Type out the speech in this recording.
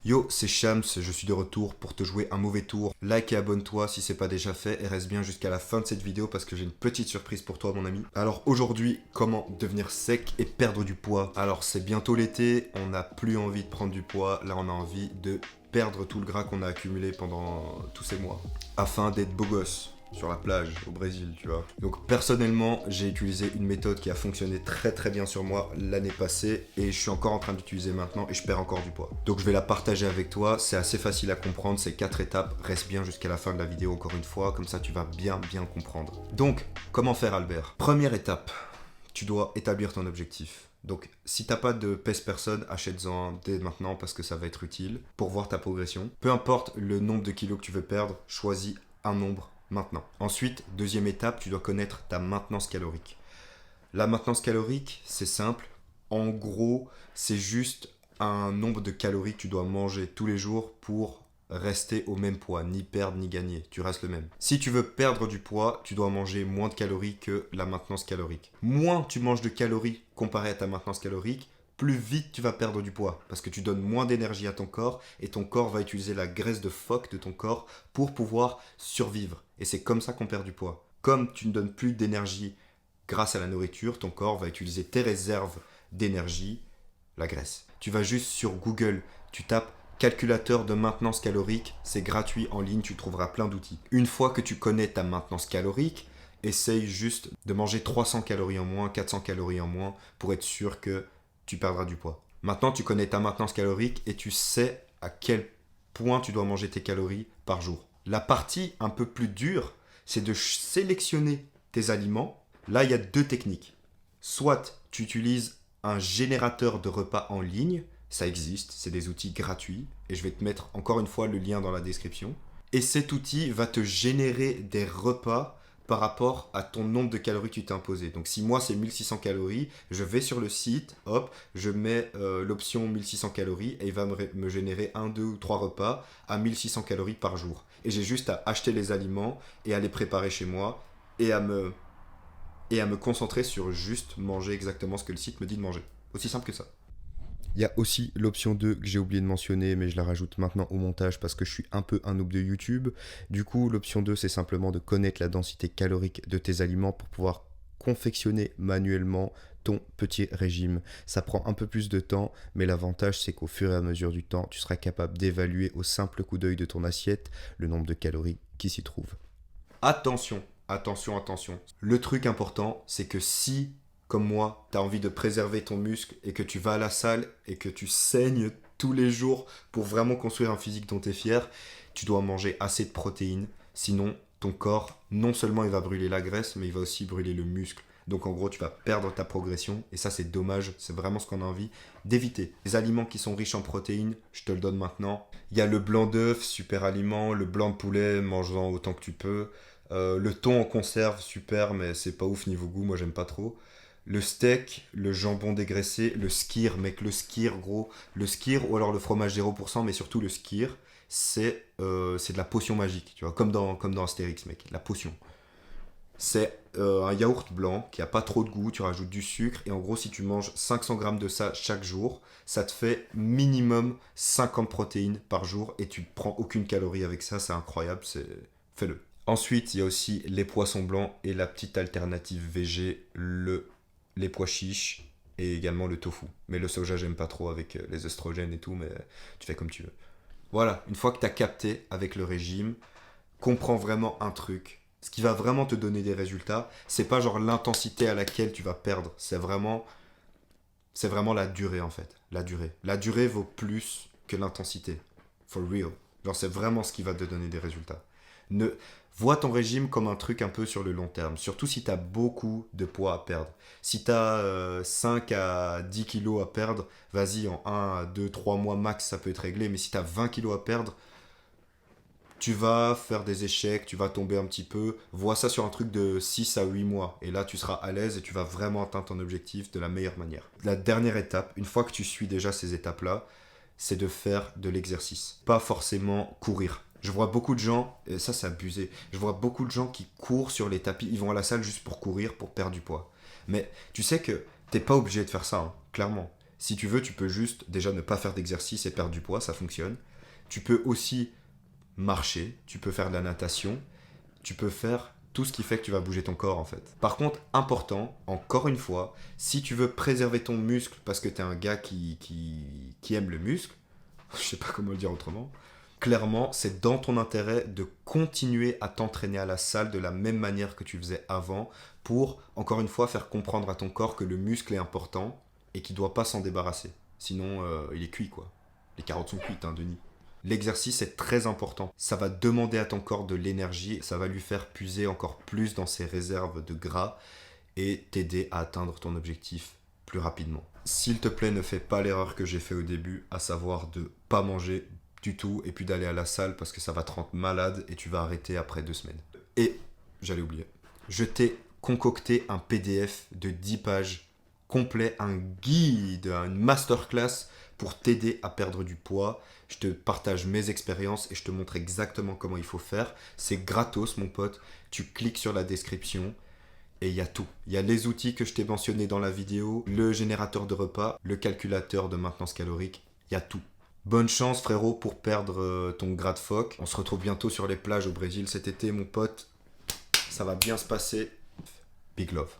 Yo, c'est Shams, je suis de retour pour te jouer un mauvais tour. Like et abonne-toi si c'est pas déjà fait et reste bien jusqu'à la fin de cette vidéo parce que j'ai une petite surprise pour toi mon ami. Alors aujourd'hui, comment devenir sec et perdre du poids? Alors c'est bientôt l'été, on n'a plus envie de prendre du poids, là on a envie de perdre tout le gras qu'on a accumulé pendant tous ces mois. Afin d'être beau gosse sur la plage au Brésil, tu vois. Donc personnellement, j'ai utilisé une méthode qui a fonctionné très bien sur moi l'année passée et je suis encore en train d'utiliser maintenant et je perds encore du poids. Donc je vais la partager avec toi, c'est assez facile à comprendre, c'est 4 étapes, reste bien jusqu'à la fin de la vidéo encore une fois, comme ça tu vas bien comprendre. Donc, comment faire Albert? Première étape, tu dois établir ton objectif. Donc, si t'as pas de pèse personne, achète-en dès maintenant parce que ça va être utile pour voir ta progression. Peu importe le nombre de kilos que tu veux perdre, choisis un nombre maintenant. Ensuite, deuxième étape, tu dois connaître ta maintenance calorique. La maintenance calorique, c'est simple. En gros, c'est juste un nombre de calories que tu dois manger tous les jours pour rester au même poids, ni perdre ni gagner, tu restes le même. Si tu veux perdre du poids, tu dois manger moins de calories que la maintenance calorique. Moins tu manges de calories comparé à ta maintenance calorique, plus vite tu vas perdre du poids, parce que tu donnes moins d'énergie à ton corps, et ton corps va utiliser la graisse de phoque de ton corps pour pouvoir survivre. Et c'est comme ça qu'on perd du poids. Comme tu ne donnes plus d'énergie grâce à la nourriture, ton corps va utiliser tes réserves d'énergie, la graisse. Tu vas juste sur Google, tu tapes calculateur de maintenance calorique, c'est gratuit en ligne, tu trouveras plein d'outils. Une fois que tu connais ta maintenance calorique, essaye juste de manger 300 calories en moins, 400 calories en moins pour être sûr que tu perdras du poids. Maintenant, tu connais ta maintenance calorique et tu sais à quel point tu dois manger tes calories par jour. La partie un peu plus dure, c'est de sélectionner tes aliments. Là, il y a deux techniques. Soit tu utilises un générateur de repas en ligne, ça existe, c'est des outils gratuits, et je vais te mettre encore une fois le lien dans la description. Et cet outil va te générer des repas par rapport à ton nombre de calories que tu t'es imposé. Donc si moi c'est 1600 calories, je vais sur le site, hop, je mets l'option 1600 calories et il va me générer 1, 2 ou 3 repas à 1600 calories par jour. Et j'ai juste à acheter les aliments et à les préparer chez moi et à me concentrer sur juste manger exactement ce que le site me dit de manger. Aussi simple que ça. Il y a aussi l'option 2 que j'ai oublié de mentionner, mais je la rajoute maintenant au montage parce que je suis un peu un noob de YouTube. Du coup, l'option 2, c'est simplement de connaître la densité calorique de tes aliments pour pouvoir confectionner manuellement ton petit régime. Ça prend un peu plus de temps, mais l'avantage, c'est qu'au fur et à mesure du temps, tu seras capable d'évaluer au simple coup d'œil de ton assiette le nombre de calories qui s'y trouvent. Attention, attention. Le truc important, c'est que si, comme moi, tu as envie de préserver ton muscle et que tu vas à la salle et que tu saignes tous les jours pour vraiment construire un physique dont tu es fier, tu dois manger assez de protéines. Sinon, ton corps, non seulement il va brûler la graisse, mais il va aussi brûler le muscle. Donc en gros, tu vas perdre ta progression et ça c'est dommage, c'est vraiment ce qu'on a envie d'éviter. Les aliments qui sont riches en protéines, je te le donne maintenant. Il y a le blanc d'œuf, super aliment, le blanc de poulet, mange-en autant que tu peux. Le thon en conserve, super, mais c'est pas ouf niveau goût, moi j'aime pas trop. Le steak, le jambon dégraissé, le skyr, mec, le skyr, gros. Le skyr ou alors le fromage 0%, mais surtout le skyr, c'est de la potion magique, tu vois, comme dans Astérix, mec, la potion. C'est un yaourt blanc qui a pas trop de goût, tu rajoutes du sucre, et en gros, si tu manges 500 grammes de ça chaque jour, ça te fait minimum 50 protéines par jour, et tu prends aucune calorie avec ça, c'est incroyable, fais-le. Ensuite, il y a aussi les poissons blancs et la petite alternative végé, les pois chiches et également le tofu. Mais le soja, j'aime pas trop avec les oestrogènes et tout, mais tu fais comme tu veux. Voilà, une fois que tu as capté avec le régime, comprends vraiment un truc. Ce qui va vraiment te donner des résultats, c'est pas genre l'intensité à laquelle tu vas perdre, c'est vraiment la durée en fait. La durée. La durée vaut plus que l'intensité. For real. Genre, c'est vraiment ce qui va te donner des résultats. Ne Vois ton régime comme un truc un peu sur le long terme, surtout si tu as beaucoup de poids à perdre. Si tu as 5 à 10 kilos à perdre, vas-y, en 1 à 2, 3 mois max, ça peut être réglé. Mais si tu as 20 kilos à perdre, tu vas faire des échecs, tu vas tomber un petit peu. Vois ça sur un truc de 6 à 8 mois. Et là, tu seras à l'aise et tu vas vraiment atteindre ton objectif de la meilleure manière. La dernière étape, une fois que tu suis déjà ces étapes-là, c'est de faire de l'exercice. Pas forcément courir. Je vois beaucoup de gens, et ça c'est abusé, je vois beaucoup de gens qui courent sur les tapis, ils vont à la salle juste pour courir, pour perdre du poids. Mais tu sais que t'es pas obligé de faire ça, hein, clairement. Si tu veux, tu peux juste déjà ne pas faire d'exercice et perdre du poids, ça fonctionne. Tu peux aussi marcher, tu peux faire de la natation, tu peux faire tout ce qui fait que tu vas bouger ton corps en fait. Par contre, important, encore une fois, si tu veux préserver ton muscle parce que tu es un gars qui aime le muscle, je sais pas comment le dire autrement, clairement, c'est dans ton intérêt de continuer à t'entraîner à la salle de la même manière que tu faisais avant pour, encore une fois, faire comprendre à ton corps que le muscle est important et qu'il ne doit pas s'en débarrasser. Sinon, il est cuit quoi. Les carottes sont cuites, hein, Denis. L'exercice est très important. Ça va demander à ton corps de l'énergie, ça va lui faire puiser encore plus dans ses réserves de gras et t'aider à atteindre ton objectif plus rapidement. S'il te plaît, ne fais pas l'erreur que j'ai fait au début, à savoir de pas manger du tout et puis d'aller à la salle parce que ça va te rendre malade et tu vas arrêter après 2 semaines. Et, j'allais oublier, je t'ai concocté un PDF de 10 pages complet, un guide, une masterclass pour t'aider à perdre du poids. Je te partage mes expériences et je te montre exactement comment il faut faire. C'est gratos, mon pote. Tu cliques sur la description et il y a tout. Il y a les outils que je t'ai mentionnés dans la vidéo, le générateur de repas, le calculateur de maintenance calorique. Il y a tout. Bonne chance, frérot, pour perdre ton gras de phoque. On se retrouve bientôt sur les plages au Brésil cet été, mon pote. Ça va bien se passer. Big love.